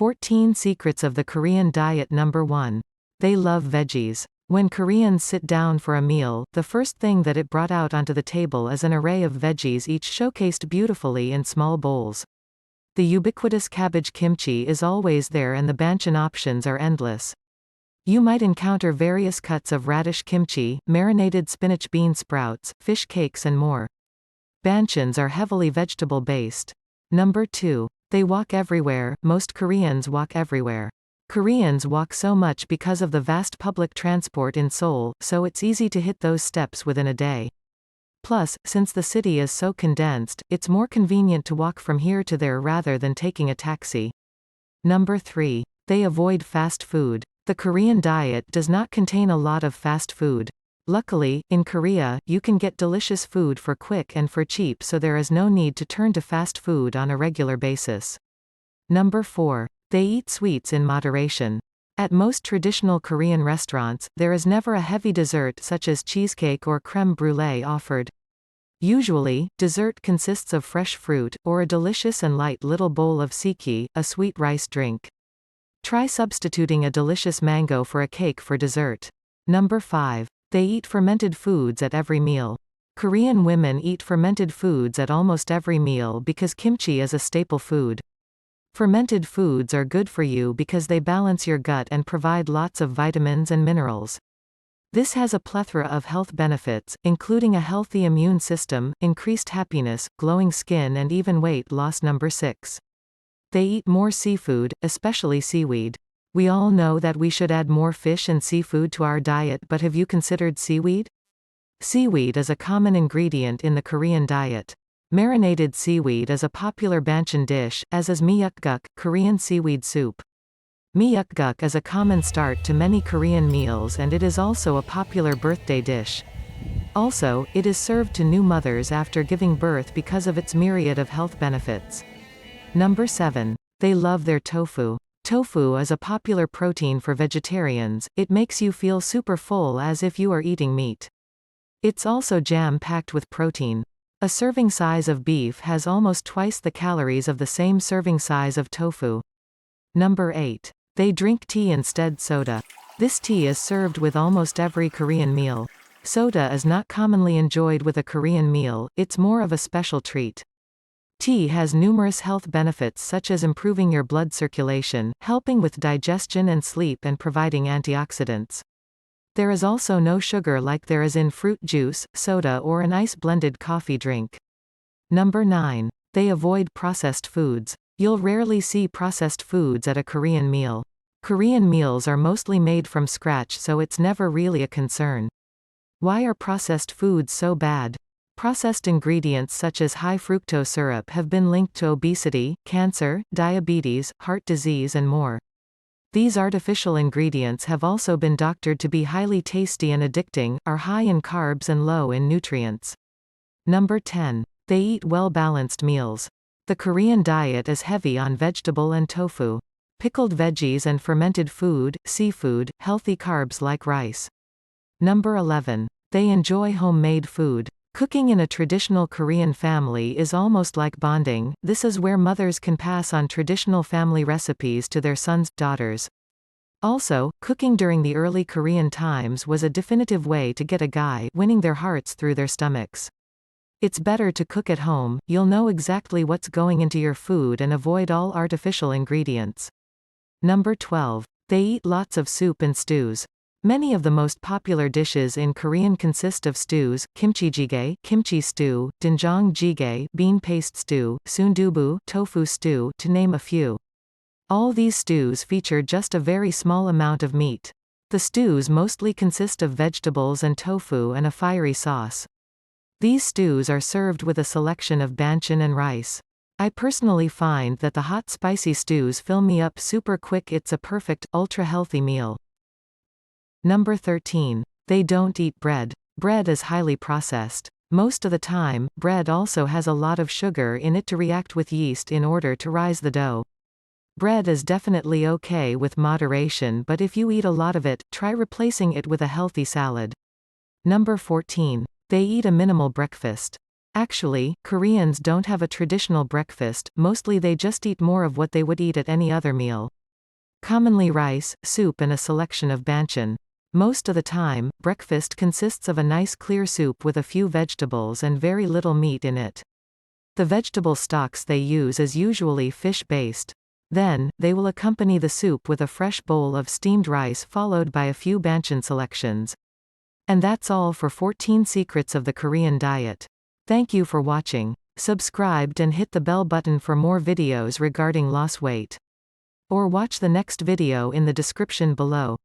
14 Secrets of the Korean Diet. Number 1. They love veggies. When Koreans sit down for a meal, the first thing that it brought out onto the table is an array of veggies, each showcased beautifully in small bowls. The ubiquitous cabbage kimchi is always there, and the banchan options are endless. You might encounter various cuts of radish kimchi, marinated spinach bean sprouts, fish cakes and more. Banchans are heavily vegetable-based. Number 2. They walk everywhere. Most Koreans walk everywhere. Koreans walk so much because of the vast public transport in Seoul, so it's easy to hit those steps within a day. Plus, since the city is so condensed, it's more convenient to walk from here to there rather than taking a taxi. Number 3. They avoid fast food. The Korean diet does not contain a lot of fast food. Luckily, in Korea, you can get delicious food for quick and for cheap, so there is no need to turn to fast food on a regular basis. Number 4. They eat sweets in moderation. At most traditional Korean restaurants, there is never a heavy dessert such as cheesecake or crème brûlée offered. Usually, dessert consists of fresh fruit, or a delicious and light little bowl of siki, a sweet rice drink. Try substituting a delicious mango for a cake for dessert. Number 5. They eat fermented foods at every meal. Korean women eat fermented foods at almost every meal because kimchi is a staple food. Fermented foods are good for you because they balance your gut and provide lots of vitamins and minerals. This has a plethora of health benefits, including a healthy immune system, increased happiness, glowing skin and even weight loss. Number 6. They eat more seafood, especially seaweed. We all know that we should add more fish and seafood to our diet, but have you considered seaweed? Seaweed is a common ingredient in the Korean diet. Marinated seaweed is a popular banchan dish, as is myeokguk, Korean seaweed soup. Myeokguk is a common start to many Korean meals, and it is also a popular birthday dish. Also, it is served to new mothers after giving birth because of its myriad of health benefits. Number 7. They love their tofu. Tofu is a popular protein for vegetarians. It makes you feel super full as if you are eating meat. It's also jam-packed with protein. A serving size of beef has almost twice the calories of the same serving size of tofu. Number 8. They drink tea instead soda. This tea is served with almost every Korean meal. Soda is not commonly enjoyed with a Korean meal, it's more of a special treat. Tea has numerous health benefits such as improving your blood circulation, helping with digestion and sleep, and providing antioxidants. There is also no sugar like there is in fruit juice, soda or an ice-blended coffee drink. Number 9. They avoid processed foods. You'll rarely see processed foods at a Korean meal. Korean meals are mostly made from scratch, so it's never really a concern. Why are processed foods so bad? Processed ingredients such as high fructose syrup have been linked to obesity, cancer, diabetes, heart disease and more. These artificial ingredients have also been doctored to be highly tasty and addicting, are high in carbs and low in nutrients. Number 10. They eat well-balanced meals. The Korean diet is heavy on vegetable and tofu. Pickled veggies and fermented food, seafood, healthy carbs like rice. Number 11. They enjoy homemade food. Cooking in a traditional Korean family is almost like bonding. This is where mothers can pass on traditional family recipes to their sons, daughters. Also, cooking during the early Korean times was a definitive way to get a guy, winning their hearts through their stomachs. It's better to cook at home. You'll know exactly what's going into your food and avoid all artificial ingredients. Number 12. They eat lots of soup and stews. Many of the most popular dishes in Korean consist of stews: kimchi jjigae, kimchi stew, doenjang jjigae, bean paste stew, sundubu, tofu stew, to name a few. All these stews feature just a very small amount of meat. The stews mostly consist of vegetables and tofu and a fiery sauce. These stews are served with a selection of banchan and rice. I personally find that the hot spicy stews fill me up super quick. It's a perfect, ultra-healthy meal. Number 13. They don't eat bread. Bread is highly processed. Most of the time, bread also has a lot of sugar in it to react with yeast in order to rise the dough. Bread is definitely okay with moderation, but if you eat a lot of it, try replacing it with a healthy salad. Number 14. They eat a minimal breakfast. Actually, Koreans don't have a traditional breakfast, mostly they just eat more of what they would eat at any other meal. Commonly rice, soup and a selection of banchan. Most of the time, breakfast consists of a nice clear soup with a few vegetables and very little meat in it. The vegetable stocks they use is usually fish-based. Then, they will accompany the soup with a fresh bowl of steamed rice followed by a few banchan selections. And that's all for 14 secrets of the Korean diet. Thank you for watching. Subscribed and hit the bell button for more videos regarding loss weight. Or watch the next video in the description below.